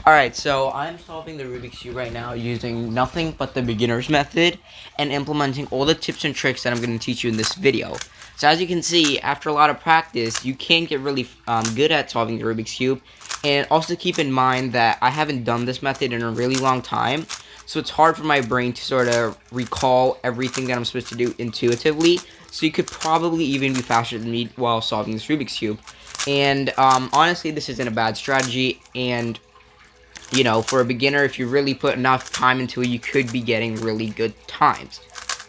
Alright, so I'm solving the Rubik's Cube right now using nothing but the beginner's method and implementing all the tips and tricks that I'm going to teach you in this video. So as you can see, after a lot of practice, you can get really good at solving the Rubik's Cube. And also keep in mind that I haven't done this method in a really long time, so it's hard for my brain to sort of recall everything that I'm supposed to do intuitively. So you could probably even be faster than me while solving this Rubik's Cube. And honestly, this isn't a bad strategy, and you know, for a beginner, if you really put enough time into it, you could be getting really good times.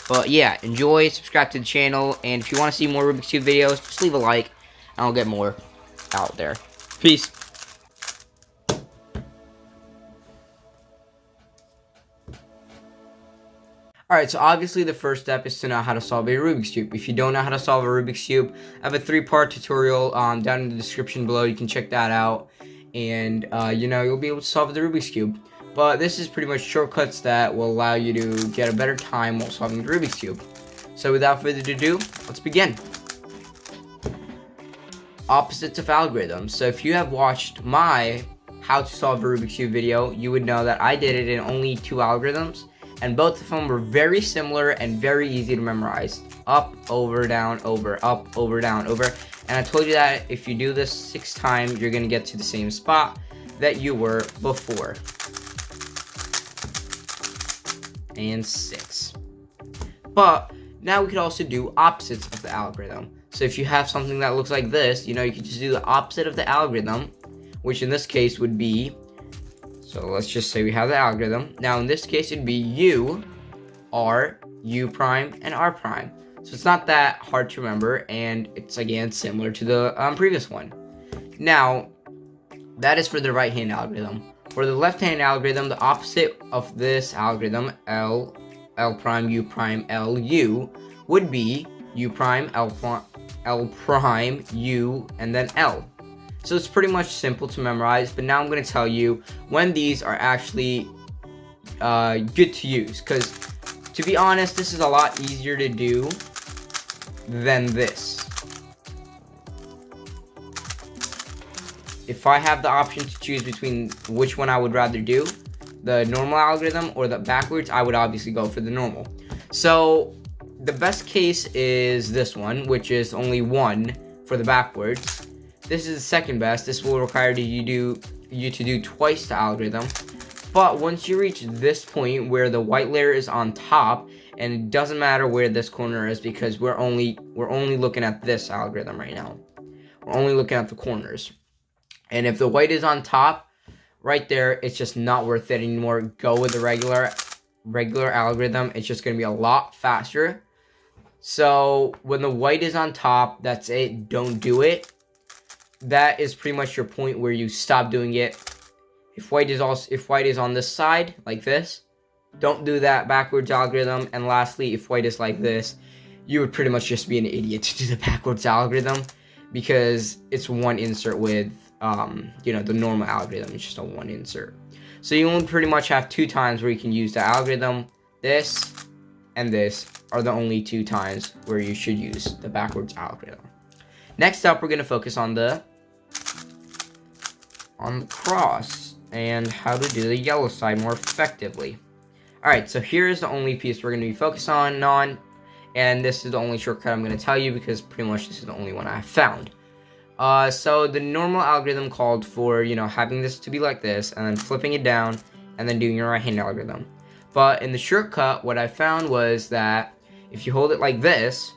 But yeah, enjoy, subscribe to the channel, and if you want to see more Rubik's Cube videos, just leave a like, and I'll get more out there. Peace. Alright, so obviously the first step is to know how to solve a Rubik's Cube. If you don't know how to solve a Rubik's Cube, I have a 3-part tutorial down in the description below. You can check that out, and you know, you'll be able to solve the Rubik's Cube. But this is pretty much shortcuts that will allow you to get a better time while solving the Rubik's Cube. So without further ado, let's begin. Opposites of algorithms. So if you have watched my how to solve a Rubik's Cube video, you would know that I did it in only 2 algorithms. And both of them were very similar and very easy to memorize. Up, over, down, over, up, over, down, over. And I told you that if you do this 6 times, you're going to get to the same spot that you were before. And 6. But now we could also do opposites of the algorithm. So if you have something that looks like this, you know, you could just do the opposite of the algorithm, which in this case would be, so let's just say we have the algorithm. Now in this case, it'd be U, R, U prime, and R prime. So it's not that hard to remember, and it's again similar to the previous one. Now, that is for the right-hand algorithm. For the left-hand algorithm, the opposite of this algorithm, L, L prime, U prime, L, U, would be U prime, L prime, U, and then L. So it's pretty much simple to memorize, but now I'm going to tell you when these are actually good to use. Because, to be honest, this is a lot easier to do than this. If I have the option to choose between which one I would rather do, the normal algorithm or the backwards, I would obviously go for the normal. So the best case is this one, which is only 1 for the backwards. This is the second best. This will require you to do twice the algorithm. But once you reach this point where the white layer is on top, and it doesn't matter where this corner is because we're only looking at this algorithm right now. We're only looking at the corners. And if the white is on top, right there, it's just not worth it anymore. Go with the regular algorithm. It's just going to be a lot faster. So when the white is on top, that's it. Don't do it. That is pretty much your point where you stop doing it. If white is on this side like this, don't do that backwards algorithm. And lastly, if white is like this, you would pretty much just be an idiot to do the backwards algorithm because it's one insert with you know, the normal algorithm. It's just a one insert. So you only pretty much have 2 times where you can use the algorithm. This and this are the only 2 times where you should use the backwards algorithm. Next up, we're going to focus on the cross and how to do the yellow side more effectively. Alright, so here's the only piece we're going to be focused on, and this is the only shortcut I'm going to tell you because pretty much this is the only one I have found. So the normal algorithm called for, you know, having this to be like this and then flipping it down and then doing your right hand algorithm. But in the shortcut, what I found was that if you hold it like this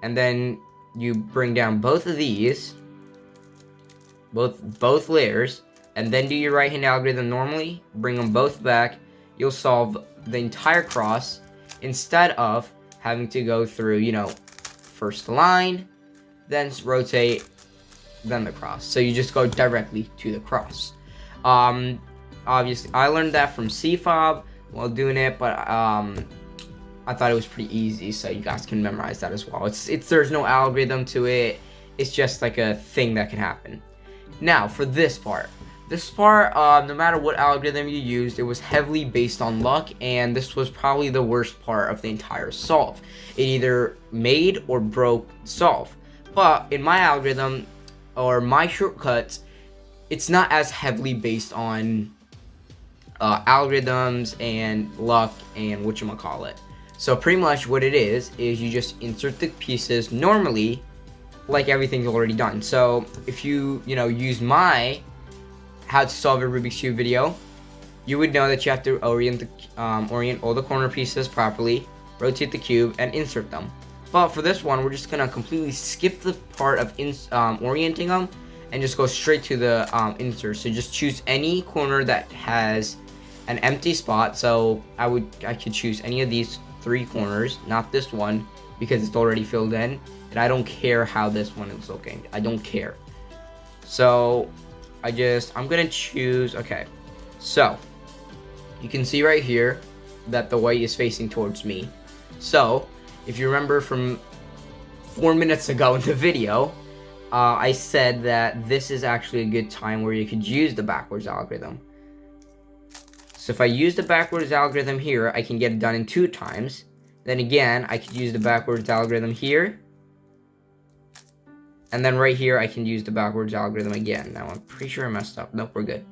and then you bring down both of these, both layers, and then do your right hand algorithm normally, bring them both back, you'll solve the entire cross instead of having to go through, you know, first the line, then rotate, then the cross. So you just go directly to the cross. Obviously, I learned that from CFOB while doing it, but I thought it was pretty easy, so you guys can memorize that as well. There's no algorithm to it. It's just like a thing that can happen. Now, for this part, no matter what algorithm you used, it was heavily based on luck, and this was probably the worst part of the entire solve. It either made or broke solve. But in my algorithm, or my shortcuts, it's not as heavily based on algorithms and luck and whatchamacallit. So pretty much what it is you just insert the pieces normally, like everything's already done. So if you use my how to solve a Rubik's Cube video, you would know that you have to orient all the corner pieces properly, rotate the cube, and insert them. But for this one, we're just gonna completely skip the part of orienting them and just go straight to the insert. So just choose any corner that has an empty spot. So I could choose any of these 3 corners, not this one because it's already filled in, and I don't care how this one is looking. I don't care. So I'm gonna choose. Okay, so you can see right here that the white is facing towards me. So if you remember from 4 minutes ago in the video, I said that this is actually a good time where you could use the backwards algorithm. So if I use the backwards algorithm here, I can get it done in 2 times. Then again, I could use the backwards algorithm here. And then right here, I can use the backwards algorithm again. Now, I'm pretty sure I messed up. Nope, we're good.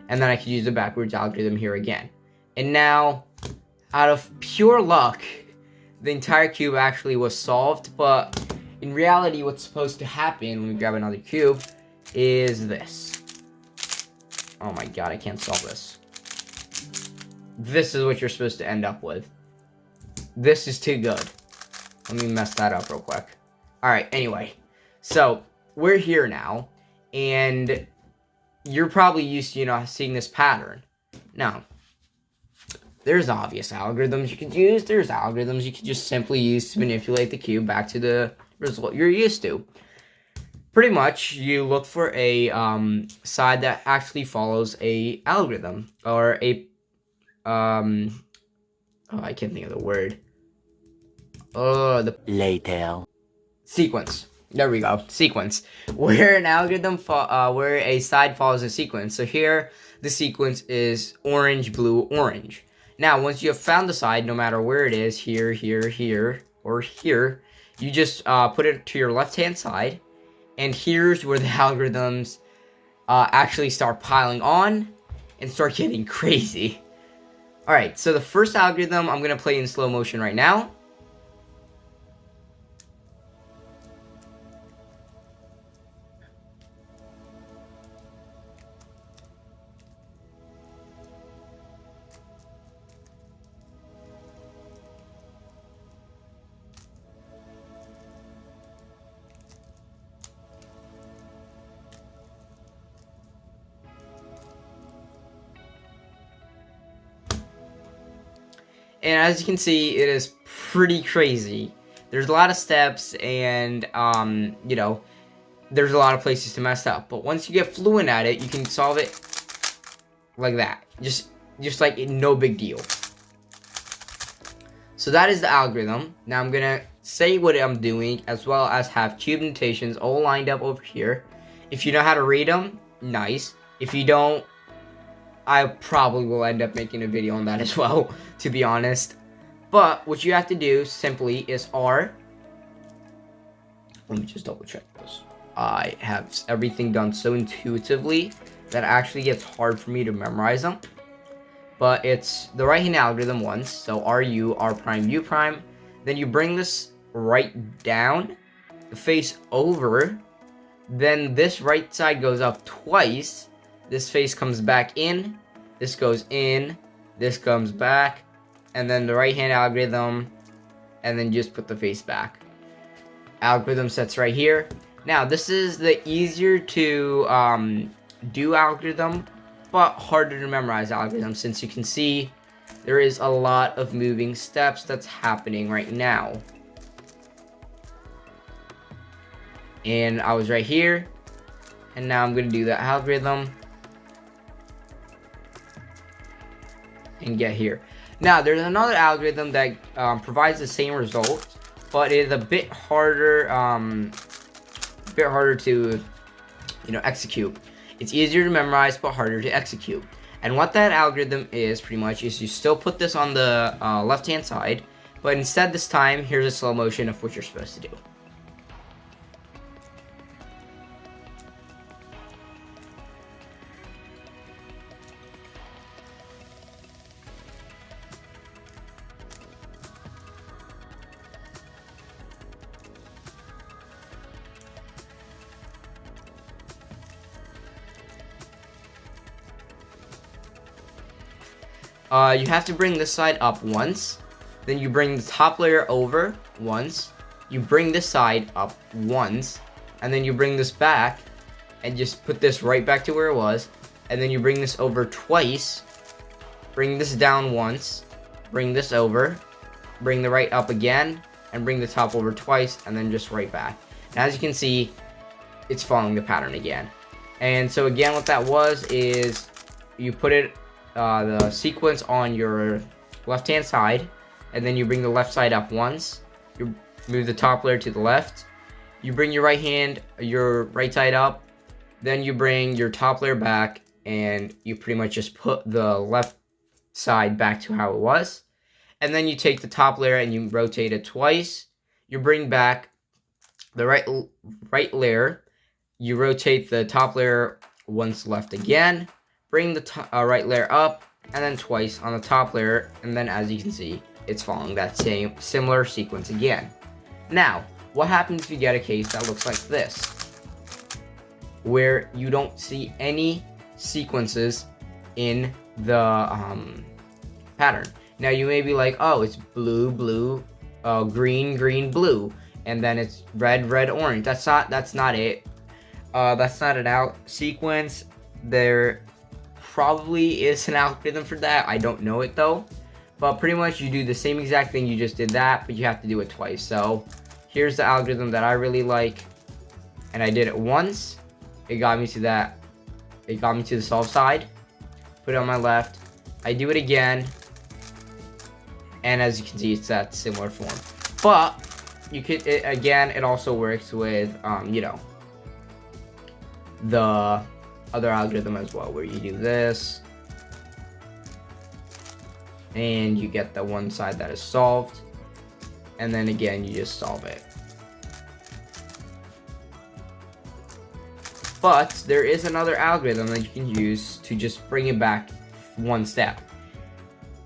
And then I could use the backwards algorithm here again. And now, out of pure luck, the entire cube actually was solved. But in reality, what's supposed to happen, let me grab another cube, is this. Oh my god, I can't solve this. This is what you're supposed to end up with. This is too good. Let me mess that up real quick. Alright, anyway. So, we're here now, and you're probably used to, seeing this pattern. Now, there's obvious algorithms you could use. There's algorithms you could just simply use to manipulate the cube back to the result you're used to. Pretty much, you look for a side that actually follows a algorithm, or a, oh, I can't think of the word. Later. Sequence. There we go. Sequence. Where an algorithm, where a side follows a sequence. So here, the sequence is orange, blue, orange. Now, once you have found the side, no matter where it is, here, here, here, or here, you just put it to your left-hand side. And here's where the algorithms actually start piling on and start getting crazy. Alright, so the first algorithm I'm going to play in slow motion right now. And as you can see, it is pretty crazy. There's a lot of steps and, there's a lot of places to mess up. But once you get fluent at it, you can solve it like that. Just like no big deal. So that is the algorithm. Now I'm going to say what I'm doing as well as have cube notations all lined up over here. If you know how to read them, nice. If you don't, I probably will end up making a video on that as well, to be honest. But what you have to do simply is R. Let me just double check this. I have everything done so intuitively that it actually gets hard for me to memorize them. But it's the right-hand algorithm once. So RU, R prime, U prime. Then you bring this right down, face over. Then this right side goes up twice. This face comes back in, this goes in, this comes back, and then the right-hand algorithm, and then just put the face back. Algorithm sets right here. Now, this is the easier to do algorithm, but harder to memorize algorithm, since you can see there is a lot of moving steps that's happening right now. And I was right here, and now I'm going to do the algorithm. And get here. Now, there's another algorithm that provides the same result, but it is a bit harder to execute. It's easier to memorize, but harder to execute. And what that algorithm is, pretty much, is you still put this on the left-hand side, but instead this time, here's a slow motion of what you're supposed to do. You have to bring this side up once, then you bring the top layer over once, you bring this side up once, and then you bring this back and just put this right back to where it was, and then you bring this over twice, bring this down once, bring this over, bring the right up again, and bring the top over twice, and then just right back. And as you can see, it's following the pattern again. And so again, what that was is you put it the sequence on your left hand side, and then you bring the left side up once, you move the top layer to the left, you bring your right side up, then you bring your top layer back, and you pretty much just put the left side back to how it was. And then you take the top layer and you rotate it twice, you bring back the right layer, you rotate the top layer once left again, bring the right layer up, and then twice on the top layer, and then as you can see, it's following that similar sequence again. Now, what happens if you get a case that looks like this, where you don't see any sequences in the pattern? Now you may be like, oh, it's blue, blue, green, green, blue, and then it's red, red, orange. That's not it. That's not an sequence. There probably is an algorithm for that. I don't know it though. But pretty much you do the same exact thing you just did that, but you have to do it twice. So here's the algorithm that I really like. And I did it once. It got me to that. It got me to the solve side. Put it on my left. I do it again. And as you can see, it's that similar form. But you could, it also works with, you know, the other algorithm as well, where you do this and you get the one side that is solved, and then again you just solve it. But there is another algorithm that you can use to just bring it back one step.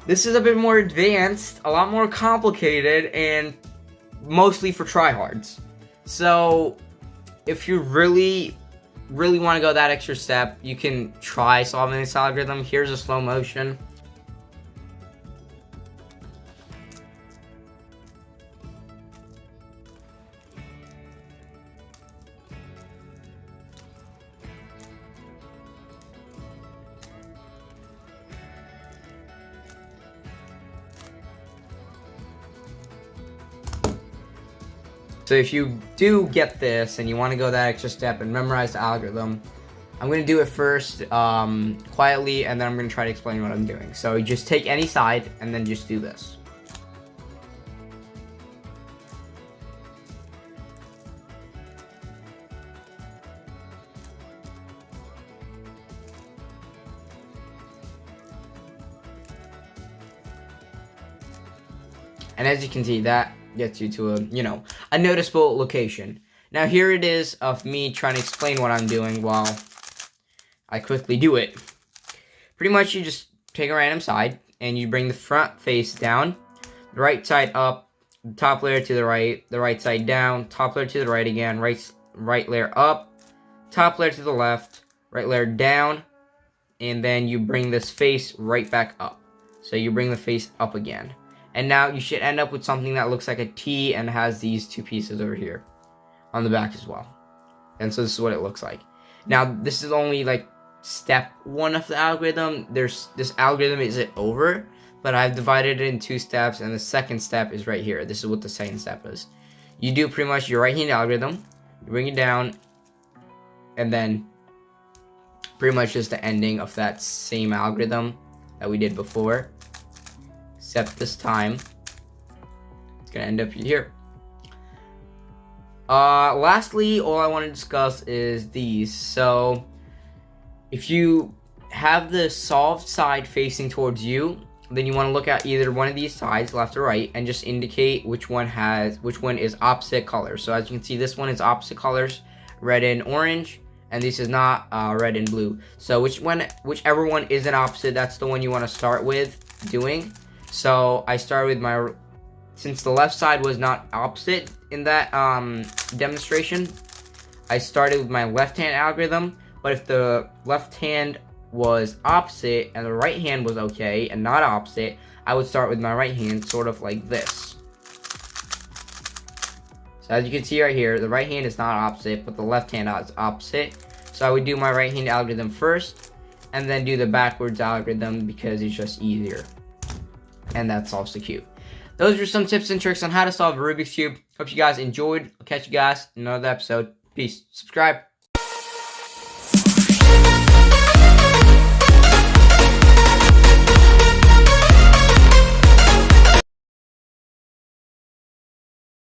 This is a bit more advanced, a lot more complicated, and mostly for tryhards. So if you really want to go that extra step, you can try solving this algorithm. Here's a slow motion. So if you do get this and you want to go that extra step and memorize the algorithm, I'm going to do it first quietly, and then I'm going to try to explain what I'm doing. So you just take any side and then just do this. And as you can see, that gets you to a noticeable location. Now here it is of me trying to explain what I'm doing while I quickly do it. Pretty much you just take a random side and you bring the front face down, the right side up, the top layer to the right side down, top layer to the right again, right layer up, top layer to the left, right layer down, and then you bring this face right back up. So you bring the face up again. And now you should end up with something that looks like a T and has these two pieces over here on the back as well. And so this is what it looks like. Now this is only like step one of the algorithm. This algorithm isn't over, but I've divided it in two steps, and the second step is right here. This is what the second step is. You do pretty much your right hand algorithm, you bring it down, and then pretty much just the ending of that same algorithm that we did before. Except this time, it's gonna end up here. Lastly, all I want to discuss is these. So, if you have the solved side facing towards you, then you want to look at either one of these sides, left or right, and just indicate which one is opposite colors. So as you can see, this one is opposite colors, red and orange, and this is not red and blue. So whichever one isn't opposite, that's the one you want to start with doing. So I started with since the left side was not opposite in that demonstration, I started with my left hand algorithm. But if the left hand was opposite and the right hand was okay and not opposite, I would start with my right hand sort of like this. So as you can see right here, the right hand is not opposite, but the left hand is opposite. So I would do my right hand algorithm first, and then do the backwards algorithm because it's just easier. And that solves the cube. Those are some tips and tricks on how to solve a Rubik's Cube. Hope you guys enjoyed. I'll catch you guys in another episode. Peace. Subscribe.